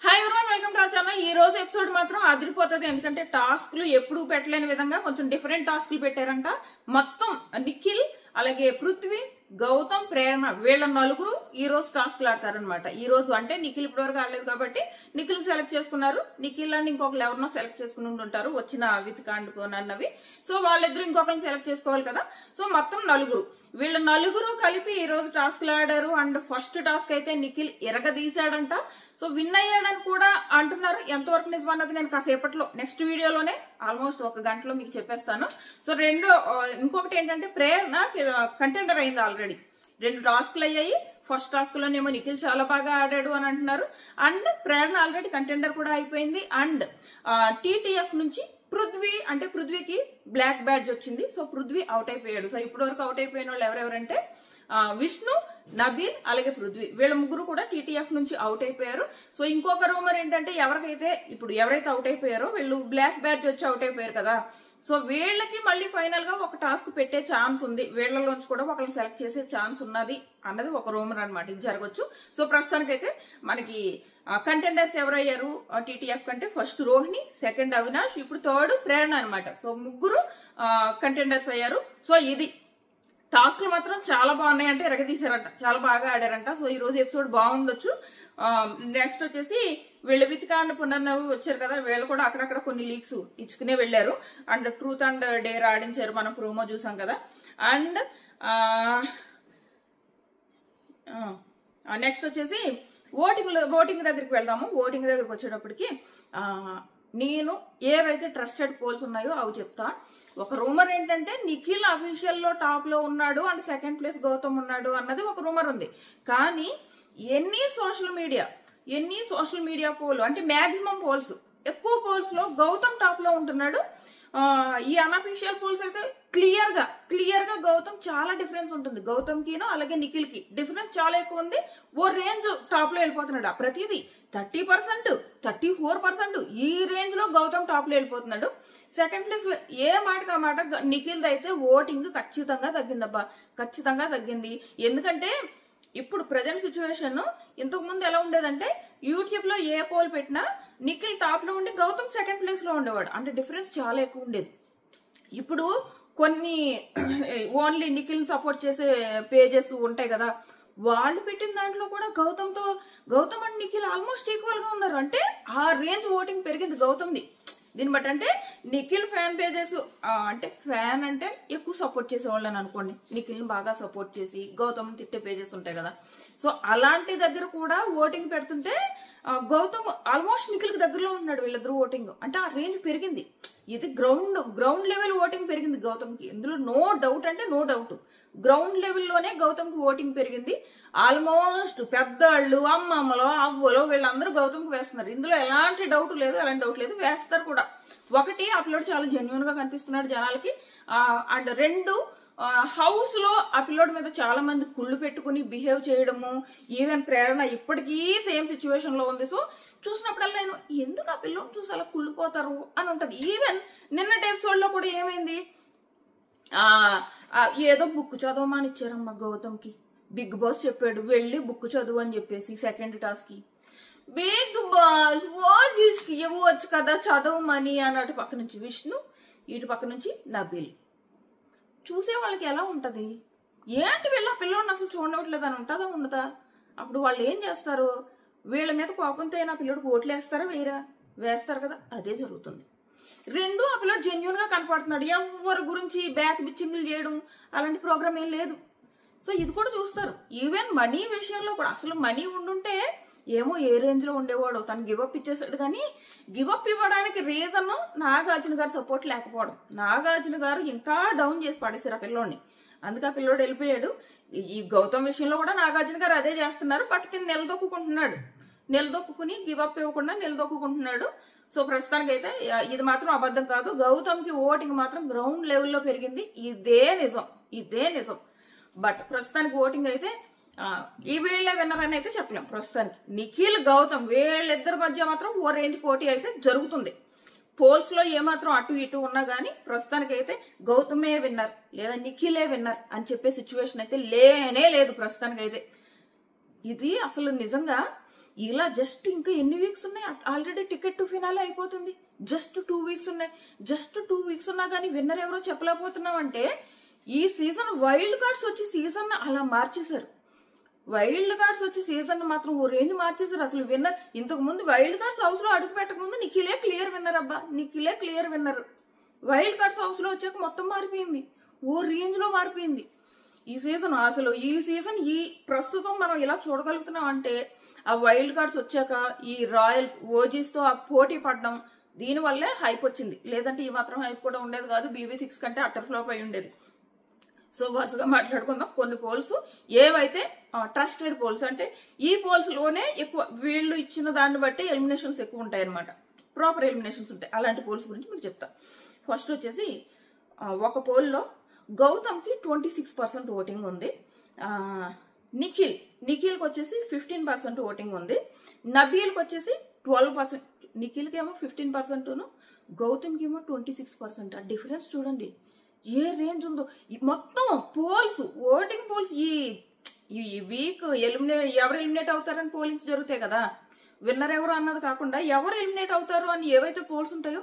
Hi everyone, welcome to our channel. ఈ రోజు episode మాత్రం అదిరిపోతుంది. ఎందుకంటే టాస్క్లు ఎప్పుడు పెట్టలేని విధంగా కొంచెం డిఫరెంట్ టాస్క్లు పెట్టారంట. మొత్తం నిఖిల్, అలాగే పృథ్వీ, గౌతమ్, ప్రేరణ వీళ్ళ నలుగురు ఈ రోజు టాస్క్లు ఆడతారనమాట. ఈ రోజు అంటే నిఖిల్ ఇప్పటివరకు ఆడలేదు కాబట్టి నిఖిల్ సెలెక్ట్ చేసుకున్నారు. నిఖిల్ అని ఇంకొకరు ఎవరినో సెలెక్ట్ చేసుకుని ఉంటారు వచ్చిన వితికాండుకోనన్నవి. సో వాళ్ళిద్దరు ఇంకొకరిని సెలెక్ట్ చేసుకోవాలి కదా. సో మొత్తం నలుగురు, వీళ్ళ నలుగురు కలిపి ఈ రోజు టాస్క్లు ఆడారు. అండ్ ఫస్ట్ టాస్క్ అయితే నిఖిల్ ఎరగదీశాడంట. సో విన్ అయ్యాడని కూడా అంటున్నారు. ఎంతవరకు నిజం అన్నది నేను కాసేపట్లో నెక్స్ట్ వీడియోలోనే ఆల్మోస్ట్ ఒక గంటలో మీకు చెప్పేస్తాను. సో ఇంకొకటి ఏంటంటే ప్రేరణ కంటెండర్ అయింది. ఆల్రెడీ 2 టాస్క్లు అయ్యాయి. ఫస్ట్ టాస్క్ లోనేమో నిఖిల్ చాలా బాగా ఆడాడు అని అంటున్నారు. అండ్ ప్రేరణ ఆల్రెడీ కంటెండర్ కూడా అయిపోయింది. అండ్ టీటీఎఫ్ నుంచి పృథ్వీకి బ్లాక్ బ్యాడ్జ్ వచ్చింది. సో పృథ్వీ అవుట్ అయిపోయాడు. సో ఇప్పటి వరకు అవుట్ అయిపోయిన వాళ్ళు ఎవరెవరంటే విష్ణు, నబీల్, అలాగే పృథ్వీ వీళ్ళ ముగ్గురు కూడా టీటీఎఫ్ నుంచి అవుట్ అయిపోయారు. సో ఇంకొక రూమర్ ఏంటంటే ఎవరైతే అవుట్ అయిపోయారో వీళ్ళు బ్లాక్ బ్యాడ్జ్ వచ్చి అవుట్ అయిపోయారు కదా. సో వీళ్ళకి మళ్ళీ ఫైనల్ గా ఒక టాస్క్ పెట్టే ఛాన్స్ ఉంది. వీళ్ళలోంచి కూడా ఒకరిని సెలెక్ట్ చేసే ఛాన్స్ ఉన్నది అన్నది ఒక రూమర్ అనమాట. ఇది జరగచ్చు. సో ప్రస్తుతానికైతే మనకి కంటెండర్స్ ఎవరయ్యారు టీటీఎఫ్ కంటే? ఫస్ట్ రోహిణి, సెకండ్ అవినాష్, ఇప్పుడు థర్డ్ ప్రేరణ అనమాట. సో ముగ్గురు కంటెండర్స్ అయ్యారు. సో ఇది టాస్క్లు మాత్రం చాలా బాగున్నాయంటే ఎరగదీశారంట, చాలా బాగా ఆడారంట. సో ఈ రోజు ఎపిసోడ్ బాగుండొచ్చు. నెక్స్ట్ వచ్చేసి వీళ్ళు వితికాండ పునర్నవి వచ్చారు కదా, వీళ్ళు కూడా అక్కడక్కడ కొన్ని లీక్స్ ఇచ్చుకునే వెళ్లారు. అండ్ ట్రూత్ అండ్ డేర్ ఆడించారు, మనం ప్రోమో చూసాం కదా. అండ్ నెక్స్ట్ వచ్చేసి ఓటింగ్ దగ్గరికి వెళ్దాము. ఓటింగ్ దగ్గరికి వచ్చేటప్పటికి నేను ఏవైతే ట్రస్టెడ్ పోల్స్ ఉన్నాయో అవి చెప్తా. ఒక రూమర్ ఏంటంటే నిఖిల్ అఫీషియల్ లో టాప్ లో ఉన్నాడు అండ్ సెకండ్ ప్లేస్ గౌతమ్ ఉన్నాడు అన్నది ఒక రూమర్ ఉంది. కానీ ఎన్ని సోషల్ మీడియా పోల్ అంటే మాక్సిమం పోల్స్, ఎక్కువ పోల్స్ లో గౌతమ్ టాప్ లో ఉంటున్నాడు. ఈ అన్అఫీషియల్ పోల్స్ అయితే క్లియర్ గా గౌతమ్ చాలా డిఫరెన్స్ ఉంటుంది. గౌతమ్ కిను అలాగే నిఖిల్ కి డిఫరెన్స్ చాలా ఎక్కువ ఉంది. ఓ రేంజ్ టాప్ లో వెళ్ళిపోతున్నాడు. ప్రతిదీ 30%, 34% ఈ రేంజ్ లో గౌతమ్ టాప్ లో వెళ్ళిపోతున్నాడు. సెకండ్ ప్లేస్ లో ఏ మాటగా మాట నిఖిల్ అయితే ఓటింగ్ ఖచ్చితంగా తగ్గింది. ఎందుకంటే ఇప్పుడు ప్రజెంట్ సిచ్యువేషన్, ఇంతకు ముందు ఎలా ఉండేదంటే యూట్యూబ్ లో ఏ పోల్ పెట్టినా నిఖిల్ టాప్ లో ఉండి గౌతమ్ సెకండ్ ప్లేస్ లో ఉండేవాడు. అంటే డిఫరెన్స్ చాలా ఎక్కువ ఉండేది. ఇప్పుడు కొన్ని ఓన్లీ నిఖిల్ సపోర్ట్ చేసే పేజెస్ ఉంటాయి కదా, వాళ్ళు పెట్టిన దాంట్లో కూడా Gautam and Nikhil almost equal గా ఉన్నారు. అంటే ఆ రేంజ్ ఓటింగ్ పెరిగింది గౌతమ్ది. దీన్ని బట్టి అంటే నిఖిల్ ఫ్యాన్ పేజెస్ అంటే ఎక్కువ సపోర్ట్ చేసేవాళ్ళని అనుకోండి. నిఖిల్ని బాగా సపోర్ట్ చేసి గౌతమ్ తిట్టే పేజెస్ ఉంటాయి కదా. సో అలాంటి దగ్గర కూడా ఓటింగ్ పెడుతుంటే గౌతమ్ ఆల్మోస్ట్ నిఖిల్ కి దగ్గరలో ఉన్నాడు. వీళ్ళిద్దరు ఓటింగ్ అంటే ఆ రేంజ్ పెరిగింది. ఇది గ్రౌండ్ లెవెల్ ఓటింగ్ పెరిగింది గౌతమ్ కి. ఇందులో నో డౌట్ గ్రౌండ్ లెవెల్లోనే గౌతమ్ కి ఓటింగ్ పెరిగింది. ఆల్మోస్ట్ పెద్దవాళ్ళు, అమ్మమ్మలో, అవ్వలో వీళ్ళందరూ గౌతమ్ కి వేస్తున్నారు. ఇందులో ఎలాంటి డౌట్ లేదు, వేస్తారు కూడా. ఒకటి, ఆ పిల్లోడు చాలా జెన్యున్ గా కనిపిస్తున్నాడు జనాలకి. అండ్ 2, హౌస్ లో ఆ పిల్లోడి మీద చాలా మంది కుళ్ళు పెట్టుకుని బిహేవ్ చేయడము. ఈవెన్ ప్రేరణ ఇప్పటికీ సేమ్ సిచ్యువేషన్ లో ఉంది. సో చూసినప్పుడల్లా నేను ఎందుకు ఆ పిల్లోని చూసి అలా కుళ్ళిపోతారు అని ఉంటది. ఈవెన్ నిన్నటి ఎపిసోడ్ లో కూడా ఏమైంది, ఏదో బుక్ చదవమని ఇచ్చారమ్మా గౌతమ్ కి. బిగ్ బాస్ చెప్పాడు వెళ్ళి బుక్ చదువు అని చెప్పేసి సెకండ్ టాస్క్ కి. బిగ్ బాస్ ఇవ్వచ్చు కదా చదవమని అన్నట్టు పక్క నుంచి విష్ణు, ఇటు పక్క నుంచి నబీల్. చూసే వాళ్ళకి ఎలా ఉంటది? ఏంటి వీళ్ళ పిల్లోడిని అసలు చూడవట్లేదు అని ఉంటుందా ఉండదా? అప్పుడు వాళ్ళు ఏం చేస్తారు? వీళ్ళ మీద కోపంతో అయినా పిల్లోడికి ఓట్లు వేస్తారా? వేస్తారు కదా. అదే జరుగుతుంది. 2, ఆ పిల్లోడు జెన్యున్ గా కనపడుతున్నాడు. ఎవరి గురించి బ్యాక్ బిచ్చింగ్లు చేయడం అలాంటి ప్రోగ్రామ్ ఏం లేదు. సో ఇది కూడా చూస్తారు. ఈవెన్ మనీ విషయంలో కూడా అసలు మనీ ఉండుంటే ఏమో ఏ రేంజ్ లో ఉండేవాడు. తను గివప్ ఇచ్చేసాడు. కానీ గివప్ ఇవ్వడానికి రీజన్ నాగార్జున గారు సపోర్ట్ లేకపోవడం. నాగార్జున గారు ఇంకా డౌన్ చేసి పడేశారు ఆ పిల్లోడిని. అందుకే ఆ పిల్లోడు వెళ్ళిపోయాడు. ఈ గౌతమ్ విషయంలో కూడా నాగార్జున గారు అదే చేస్తున్నారు. బట్ తిని నిలదొక్కుని గివప్ ఇవ్వకుండా నిలదొక్కుంటున్నాడు. సో ప్రస్తుతానికి అయితే ఇది మాత్రం అబద్ధం కాదు. గౌతమ్ కి ఓటింగ్ మాత్రం గ్రౌండ్ లెవెల్లో పెరిగింది. ఇదే నిజం. బట్ ప్రస్తుతానికి ఓటింగ్ అయితే ఈ వీళ్ళే విన్నర్ అని అయితే చెప్పలేం. ప్రస్తుతానికి నిఖిల్, గౌతమ్ వీళ్ళిద్దరి మధ్య మాత్రం ఓ రేంజ్ పోటీ అయితే జరుగుతుంది. పోల్స్ లో ఏమాత్రం అటు ఇటు ఉన్నా గానీ ప్రస్తుతానికి అయితే గౌతమే విన్నర్ లేదా నిఖిలే విన్నర్ అని చెప్పే సిచ్యువేషన్ అయితే లేనే లేదు ప్రస్తుతానికి అయితే. ఇది అసలు నిజంగా ఇలా జస్ట్ ఇంకా ఎన్ని వీక్స్ ఉన్నాయి, ఆల్రెడీ టికెట్ టు ఫినాలే అయిపోతుంది. జస్ట్ 2 వీక్స్ ఉన్నాయి. జస్ట్ 2 వీక్స్ ఉన్నా కానీ విన్నర్ ఎవరో చెప్పలేకపోతున్నామంటే ఈ సీజన్ వైల్డ్ కార్డ్స్ వచ్చి సీజన్ అలా మార్చేశారు. వైల్డ్ కార్డ్స్ వచ్చి సీజన్ మాత్రం ఓ రేంజ్ మార్చేశారు. అసలు విన్నర్ ఇంతకు ముందు వైల్డ్ కార్డ్స్ హౌస్ లో అడుగు పెట్టక ముందు నిఖిలే క్లియర్ విన్నర్ అబ్బా, నిఖిలే clear winner. Wild cards house లో వచ్చాక మొత్తం మారిపోయింది, ఓ రేంజ్ లో మారిపోయింది ఈ సీజన్. అసలు ఈ సీజన్ ఈ ప్రస్తుతం మనం ఇలా చూడగలుగుతున్నాం అంటే ఆ వైల్డ్ కార్డ్స్ వచ్చాక ఈ రాయల్స్ ఓజీస్ తో ఆ పోటీ పడడం దీనివల్లే హైప్ వచ్చింది. లేదంటే ఈ మాత్రం హైప్ కూడా ఉండేది కాదు. BB6 కంటే అటర్ ఫ్లాప్ అయి ఉండేది. సో వరుసగా మాట్లాడుకుందాం. కొన్ని పోల్స్ ఏవైతే ట్రస్టెడ్ పోల్స్ అంటే ఈ పోల్స్ లోనే ఎక్కువ వీళ్ళు ఇచ్చిన దాన్ని బట్టి ఎలిమినేషన్స్ ఎక్కువ ఉంటాయి అనమాట, ప్రాపర్ ఎలిమినేషన్స్ ఉంటాయి. అలాంటి పోల్స్ గురించి మీకు చెప్తా. ఫస్ట్ వచ్చేసి ఒక పోల్లో గౌతమ్కి 26% ఓటింగ్ ఉంది. నిఖిల్కి వచ్చేసి 15% ఓటింగ్ ఉంది. నబీల్కి వచ్చేసి 12%. నిఖిల్కి ఏమో 15%, గౌతమ్కి ఏమో 26%. ఆ డిఫరెన్స్ చూడండి ఏ రేంజ్ ఉందో. మొత్తం పోల్స్, ఓటింగ్ పోల్స్ ఈ వీక్ ఎవరు ఎలిమినేట్ అవుతారని పోలింగ్స్ జరుగుతాయి కదా, విన్నర్ ఎవరు అన్నది కాకుండా ఎవరు ఎలిమినేట్ అవుతారు అని ఏవైతే పోల్స్ ఉంటాయో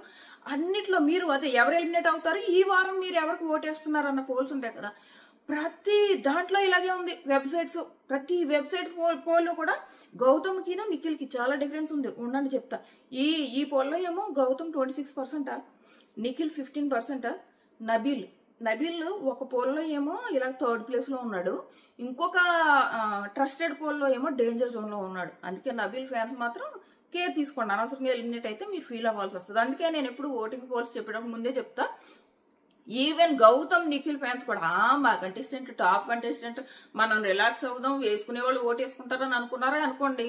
అన్నిట్లో మీరు అదే ఎవరు ఎలిమినేట్ అవుతారు, ఈ వారం మీరు ఎవరికి ఓటేస్తున్నారు అన్న పోల్స్ ఉంటాయి కదా, ప్రతి దాంట్లో ఇలాగే ఉంది. వెబ్సైట్స్ ప్రతి వెబ్సైట్ పోల్లో కూడా గౌతమ్కిను నిఖిల్కి చాలా డిఫరెన్స్ ఉంది. ఉండండి చెప్తా. ఈ పోల్లో ఏమో గౌతమ్ 26%, నిఖిల్ 15%. నబీల్ ఒక పోల్లో ఏమో ఇలా 3rd ప్లేస్ లో ఉన్నాడు. ఇంకొక ట్రస్టెడ్ పోల్లో ఏమో డేంజర్ జోన్ లో ఉన్నాడు. అందుకే నబీల్ ఫ్యాన్స్ మాత్రం కేర్ తీసుకోండి, అనవసరంగా ఎలిమినేట్ అయితే మీరు ఫీల్ అవ్వాల్సి వస్తుంది. అందుకే నేను ఎప్పుడు ఓటింగ్ పోల్స్ చెప్పేటప్పుడు ముందే చెప్తా. ఈవెన్ గౌతమ్ నిఖిల్ ఫ్యాన్స్ కూడా మా కంటెస్టెంట్ టాప్ కంటెస్టెంట్, మనం రిలాక్స్ అవుదాం, వేసుకునే వాళ్ళు ఓటు వేసుకుంటారని అనుకున్నారా అనుకోండి,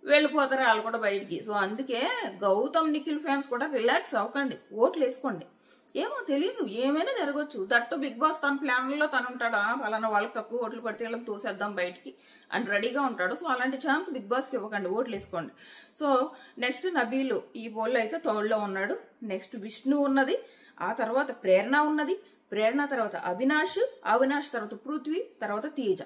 వెళ్ళిపోతారు వాళ్ళు కూడా బయటికి. సో అందుకే గౌతమ్ నిఖిల్ ఫ్యాన్స్ కూడా రిలాక్స్ అవ్వకండి, ఓట్లు వేసుకోండి. ఏమో తెలీదు, ఏమైనా జరగవచ్చు. దట్టు బిగ్ బాస్ తన ప్లాన్లో తను ఉంటాడా, ఫలానా వాళ్ళకి తక్కువ ఓట్లు పడితే వాళ్ళని తోసేద్దాం బయటికి అని రెడీగా ఉంటాడు. సో అలాంటి ఛాన్స్ బిగ్ బాస్కి ఇవ్వకండి, ఓట్లు వేసుకోండి. సో నెక్స్ట్ నబీలు ఈ పోల్లో అయితే 3rd లో ఉన్నాడు. నెక్స్ట్ విష్ణు ఉన్నది, ఆ తర్వాత ప్రేరణ ఉన్నది, ప్రేరణ తర్వాత అవినాష్ తర్వాత పృథ్వీ, తర్వాత తేజ.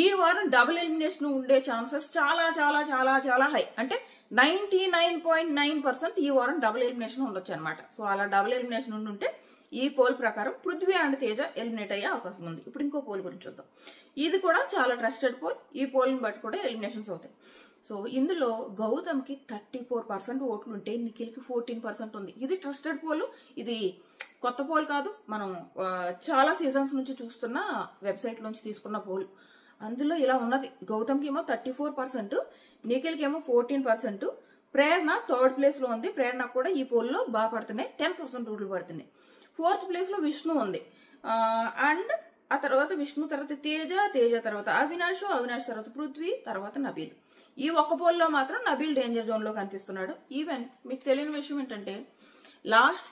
ఈ వారం డబుల్ ఎలిమినేషన్ ఉండే ఛాన్సెస్ చాలా చాలా చాలా చాలా హై. అంటే 99.9% ఈ వారం డబుల్ ఎలిమినేషన్ ఉండొచ్చు అనమాట. సో అలా డబుల్ ఎలిమినేషన్ ఉండుంటే ఈ పోల్ ప్రకారం పృథ్వీ అండ్ తేజ ఎలిమినేట్ అయ్యే అవకాశం ఉంది. ఇప్పుడు ఇంకో పోల్ గురించి చూద్దాం. ఇది కూడా చాలా ట్రస్టెడ్ పోల్. ఈ పోల్ని బట్టి కూడా ఎలిమినేషన్స్ అవుతాయి. సో ఇందులో గౌతమ్కి 34% ఓట్లు ఉంటే నిఖిల్కి 14% ఉంది. ఇది ట్రస్టెడ్ పోల్, ఇది కొత్త పోల్ కాదు, మనం చాలా సీజన్స్ నుంచి చూస్తున్న వెబ్సైట్ నుంచి తీసుకున్న పోల్. అందులో ఇలా ఉన్నది. గౌతమ్కి ఏమో 34%, నిఖిల్కి ఏమో 14%. ప్రేరణ 3rd ప్లేస్ లో ఉంది. ప్రేరణ కూడా ఈ పోల్లో బాగా పడుతున్నాయి, 10% ఓట్లు పడుతున్నాయి. 4th ప్లేస్ లో విష్ణు ఉంది. అండ్ ఆ తర్వాత విష్ణు తర్వాత తేజ తర్వాత అవినాష్ తర్వాత పృథ్వీ, తర్వాత నబీల్. ఈ ఒక్క పోల్లో మాత్రం నబీల్ డేంజర్ జోన్ లో కనిపిస్తున్నాడు. ఈవెన్ మీకు తెలియని విషయం ఏంటంటే last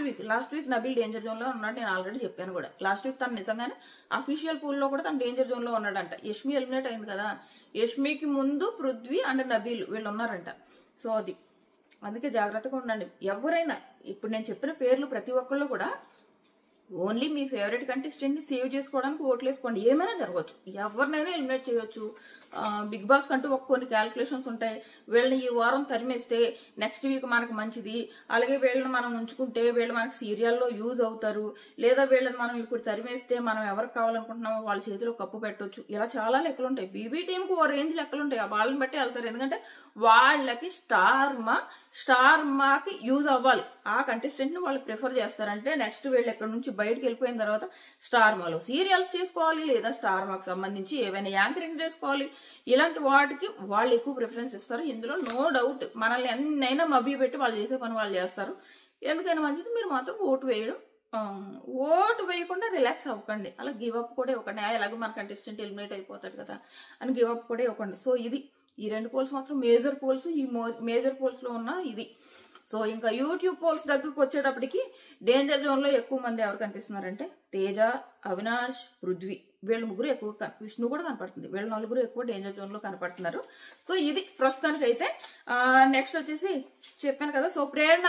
week Nabeel danger zone లో ఉన్నాడు. నేను ఆల్రెడీ చెప్పాను కూడా. లాస్ట్ వీక్ తను నిజంగానే అఫీషియల్ పూల్ లో కూడా తను డేంజర్ జోన్ లో ఉన్నాడంట. యష్మి ఎలిమినేట్ అయింది కదా, యష్మికి ముందు పృథ్వీ అండ్ నబీల్ వీళ్ళు ఉన్నారంట. సో అందుకే జాగ్రత్తగా ఉండండి. ఎవరైనా ఇప్పుడు నేను చెప్పిన పేర్లు ప్రతి ఒక్కళ్ళు కూడా ఓన్లీ మీ ఫేవరెట్ కంటెస్టెంట్ ని సేవ్ చేసుకోవడానికి ఓట్లు వేసుకోండి. ఏమైనా జరగవచ్చు, ఎవరినైనా ఎలిమినేట్ చేయొచ్చు. బిగ్ బాస్ కంటూ కొన్ని క్యాలిక్యులేషన్స్ ఉంటాయి. వీళ్ళని ఈ వారం తరిమేస్తే నెక్స్ట్ వీక్ మనకు మంచిది, అలాగే వీళ్ళని మనం ఉంచుకుంటే వీళ్ళు మనకు సీరియల్లో యూజ్ అవుతారు, లేదా వీళ్ళని మనం ఇప్పుడు తరిమేస్తే మనం ఎవరికి కావాలనుకుంటున్నామో వాళ్ళ చేతిలో కప్పు పెట్టొచ్చు. ఇలా చాలా లెక్కలు ఉంటాయి. బీబీ టీంకి ఓ రేంజ్ లెక్కలు ఉంటాయి. వాళ్ళని బట్టి వెళ్తారు. ఎందుకంటే వాళ్ళకి స్టార్ మాకి యూజ్ అవ్వాలి. ఆ కంటెస్టెంట్ ని వాళ్ళు ప్రిఫర్ చేస్తారంటే నెక్స్ట్ వీళ్ళు ఎక్కడి నుంచి బయటకు వెళ్ళిపోయిన తర్వాత స్టార్ మాలో సీరియల్స్ చేసుకోవాలి, లేదా స్టార్ మాకు సంబంధించి ఏవైనా యాంకరింగ్ చేసుకోవాలి. ఇలాంటి వాటికి వాళ్ళు ఎక్కువ ప్రిఫరెన్స్ ఇస్తారు. ఇందులో నో డౌట్. మనల్ని ఎన్నైనా మభ్య పెట్టి వాళ్ళు చేసే పని వాళ్ళు చేస్తారు. ఎందుకైనా మంచిది మీరు మాత్రం ఓటు వేయకుండా రిలాక్స్ అవ్వకండి. అలా గివ్ అప్ కూడా ఇవ్వకండి. ఎలాగో మన కంటెస్టెంట్ ఎలిమినేట్ అయిపోతాడు కదా అని గివ్ అప్ కూడా ఇవ్వకండి. సో ఇది ఈ 2 పోల్స్ మాత్రం మేజర్ పోల్స్. ఈ మేజర్ పోల్స్ లో ఉన్న ఇది. సో ఇంకా యూట్యూబ్ పోల్స్ దగ్గరకు వచ్చేటప్పటికి డేంజర్ జోన్ లో ఎక్కువ మంది ఎవరు కనిపిస్తున్నారంటే తేజ, అవినాష్, పృథ్వీ వీళ్ళ ముగ్గురు ఎక్కువ, విష్ణు కూడా కనపడుతుంది. వీళ్ళ 4 ఎక్కువ డేంజర్ జోన్ లో కనపడుతున్నారు. సో ఇది ప్రస్తుతానికి అయితే. నెక్స్ట్ వచ్చేసి చెప్పాను కదా, సో ప్రేరణ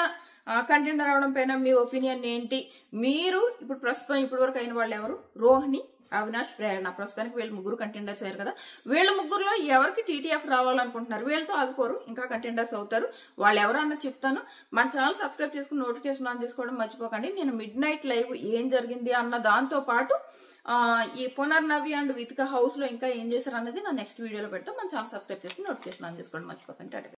కంటెండర్ అవడం పైన మీ ఒపీనియన్ ఏంటి? మీరు ఇప్పుడు ప్రస్తుతం ఇప్పటి వరకు అయిన వాళ్ళు ఎవరు? రోహిణి అవినాష్, ప్రేరణ. ప్రస్తుతానికి వీళ్ళు ముగ్గురు కంటెండర్స్ అయ్యారు కదా. వీళ్ళ ముగ్గురులో ఎవరికి టీటీఎఫ్ రావాలనుకుంటున్నారు? వీళ్ళతో ఆగిపోరు, ఇంకా కంటెండర్స్ అవుతారు. వాళ్ళు ఎవరు అన్నది చెప్తాను. మన ఛానల్ సబ్స్క్రైబ్ చేసుకుని నోటిఫికేషన్ ఆన్ చేసుకోవడం మర్చిపోకండి. నేను మిడ్ నైట్ లైవ్ ఏం జరిగింది అన్న దాంతో పాటు ఈ పునర్నవి అండ్ వితిక హౌస్ లో ఇంకా ఏం చేశారు అన్నది నా నెక్స్ట్ వీడియోలో పెడతాం. మన ఛానల్ సబ్స్క్రైబ్ చేసుకుని నోటిఫికేషన్ ఆన్ చేసుకోవడం మర్చిపోకండి.